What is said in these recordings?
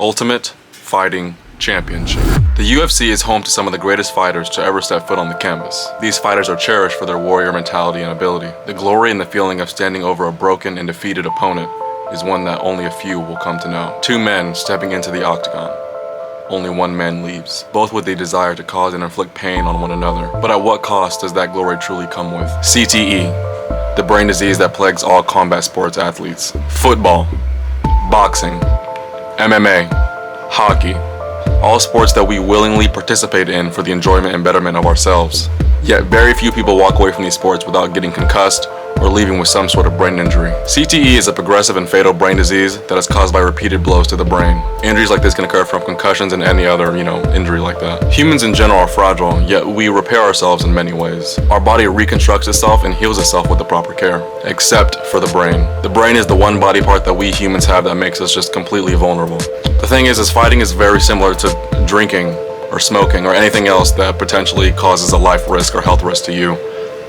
Ultimate Fighting Championship. The UFC is home to some of the greatest fighters to ever step foot on the canvas. These fighters are cherished for their warrior mentality and ability. The glory and the feeling of standing over a broken and defeated opponent is one that only a few will come to know. Two men stepping into the octagon. Only one man leaves, both with the desire to cause and inflict pain on one another. But at what cost does that glory truly come with? CTE, the brain disease that plagues all combat sports athletes. Football, boxing, MMA, hockey, all sports that we willingly participate in for the enjoyment and betterment of ourselves. Yet very few people walk away from these sports without getting concussed or leaving with some sort of brain injury. CTE is a progressive and fatal brain disease that is caused by repeated blows to the brain. Injuries like this can occur from concussions and any other, injury like that. Humans in general are fragile, yet we repair ourselves in many ways. Our body reconstructs itself and heals itself with the proper care, except for the brain. The brain is the one body part that we humans have that makes us just completely vulnerable. The thing is fighting is very similar to drinking or smoking or anything else that potentially causes a life risk or health risk to you.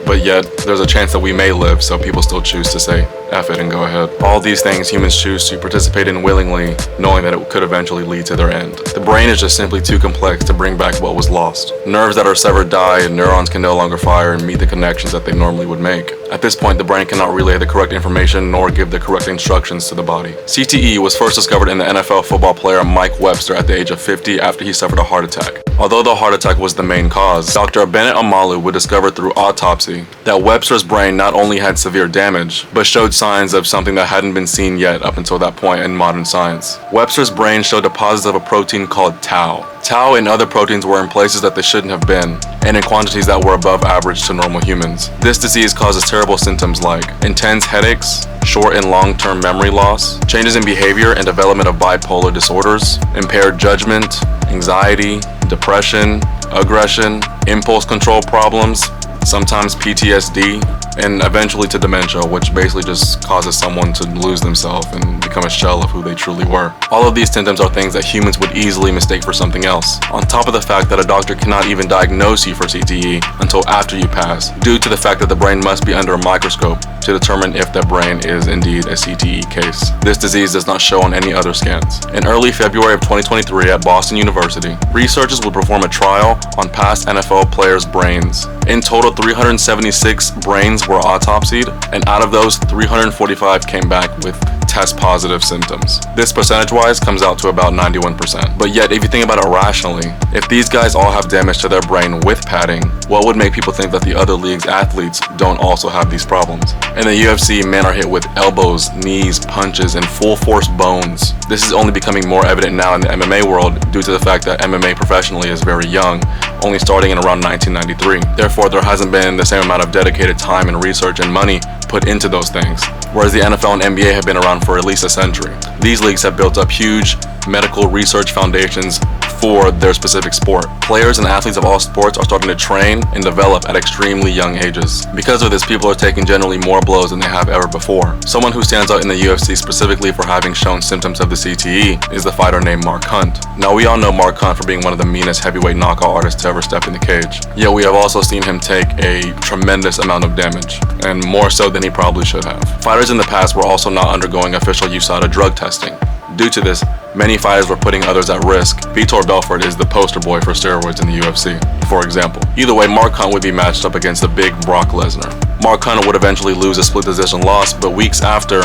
But yet, there's a chance that we may live, so people still choose to say, F it and go ahead. All these things humans choose to participate in willingly, knowing that it could eventually lead to their end. The brain is just simply too complex to bring back what was lost. Nerves that are severed die, and neurons can no longer fire and meet the connections that they normally would make. At this point, the brain cannot relay the correct information nor give the correct instructions to the body. CTE was first discovered in the NFL football player Mike Webster at the age of 50 after he suffered a heart attack. Although the heart attack was the main cause, Dr. Bennett Amalu would discover through autopsy that Webster's brain not only had severe damage, but showed signs of something that hadn't been seen yet up until that point in modern science. Webster's brain showed deposits of a protein called tau. Tau and other proteins were in places that they shouldn't have been, and in quantities that were above average to normal humans. This disease causes terrible symptoms like intense headaches, short and long-term memory loss, changes in behavior and development of bipolar disorders, impaired judgment, anxiety, depression, aggression, impulse control problems, sometimes PTSD, and eventually to dementia, which basically just causes someone to lose themselves and become a shell of who they truly were. All of these symptoms are things that humans would easily mistake for something else, on top of the fact that a doctor cannot even diagnose you for CTE until after you pass, due to the fact that the brain must be under a microscope to determine if the brain is indeed a CTE case. This disease does not show on any other scans. In early February of 2023 at Boston University, researchers would perform a trial on past NFL players' brains. In total, 376 brains were autopsied, and out of those, 345 came back with test-positive symptoms. This percentage-wise comes out to about 91%. But yet, if you think about it rationally, if these guys all have damage to their brain with padding, what would make people think that the other league's athletes don't also have these problems? In the UFC, men are hit with elbows, knees, punches, and full-force bones. This is only becoming more evident now in the MMA world due to the fact that MMA professionally is very young, only starting in around 1993. Therefore, there hasn't been the same amount of dedicated time and research and money put into those things, whereas the NFL and NBA have been around for at least a century. These leagues have built up huge medical research foundations for their specific sport. Players and athletes of all sports are starting to train and develop at extremely young ages. Because of this, people are taking generally more blows than they have ever before. Someone who stands out in the UFC specifically for having shown symptoms of the CTE is the fighter named Mark Hunt. Now, we all know Mark Hunt for being one of the meanest heavyweight knockout artists to ever step in the cage. Yet we have also seen him take a tremendous amount of damage, and more so than he probably should have. Fighters in the past were also not undergoing official USADA drug testing. Due to this, many fighters were putting others at risk. Vitor Belfort is the poster boy for steroids in the UFC, for example. Either way, Mark Hunt would be matched up against the big Brock Lesnar. Mark Hunt would eventually lose a split decision loss, but weeks after,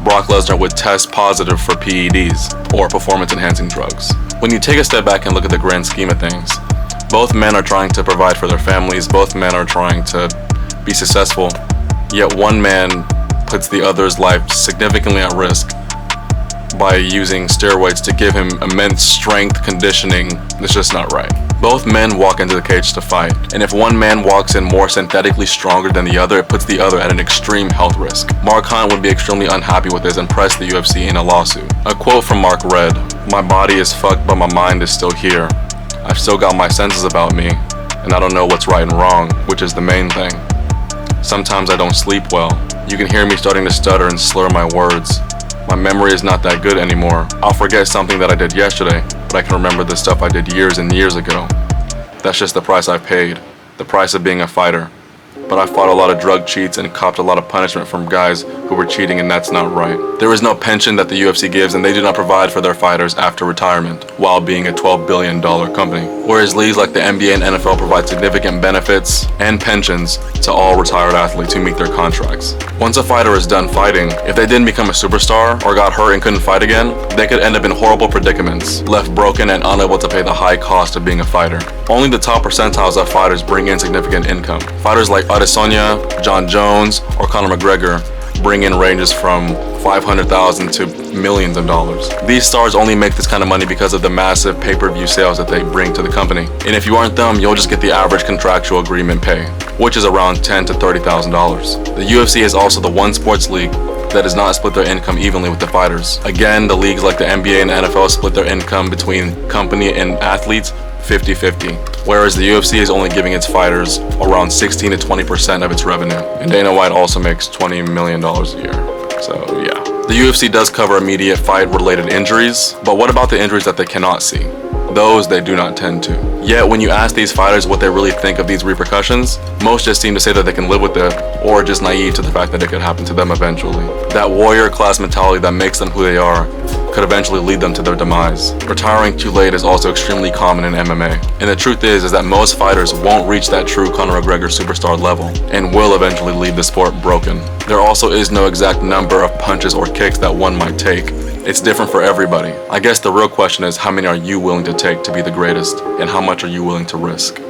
Brock Lesnar would test positive for PEDs, or performance-enhancing drugs. When you take a step back and look at the grand scheme of things, both men are trying to provide for their families, both men are trying to be successful, yet one man puts the other's life significantly at risk by using steroids to give him immense strength, conditioning. It's just not right. Both men walk into the cage to fight, and if one man walks in more synthetically stronger than the other, it puts the other at an extreme health risk. Mark Hunt would be extremely unhappy with this and press the UFC in a lawsuit. A quote from Mark read, "My body is fucked, but my mind is still here. I've still got my senses about me, and I don't know what's right and wrong, which is the main thing. Sometimes I don't sleep well. You can hear me starting to stutter and slur my words. My memory is not that good anymore. I'll forget something that I did yesterday, but I can remember the stuff I did years and years ago. That's just the price I paid, the price of being a fighter. but I fought a lot of drug cheats and copped a lot of punishment from guys who were cheating, and that's not right. There is no pension that the UFC gives, and they do not provide for their fighters after retirement, while being a $12 billion company. Whereas leagues like the NBA and NFL provide significant benefits and pensions to all retired athletes who meet their contracts. Once a fighter is done fighting, if they didn't become a superstar or got hurt and couldn't fight again, they could end up in horrible predicaments, left broken and unable to pay the high cost of being a fighter. Only the top percentiles of fighters bring in significant income. Fighters like Adesanya, John Jones, or Conor McGregor bring in ranges from $500,000 to millions of dollars. These stars only make this kind of money because of the massive pay-per-view sales that they bring to the company. And if you aren't them, you'll just get the average contractual agreement pay, which is around $10,000 to $30,000. The UFC is also the one sports league that does not split their income evenly with the fighters. Again, the leagues like the NBA and the NFL split their income between company and athletes 50-50, whereas the UFC is only giving its fighters around 16 to 20% of its revenue. And Dana White also makes $20 million a year. So yeah. The UFC does cover immediate fight-related injuries, but what about the injuries that they cannot see? Those they do not tend to. Yet when you ask these fighters what they really think of these repercussions, most just seem to say that they can live with it, or are just naive to the fact that it could happen to them eventually. That warrior class mentality that makes them who they are could eventually lead them to their demise. Retiring too late is also extremely common in MMA. And the truth is that most fighters won't reach that true Conor McGregor superstar level and will eventually leave the sport broken. There also is no exact number of punches or kicks that one might take. It's different for everybody. I guess the real question is, how many are you willing to take to be the greatest, and how much are you willing to risk?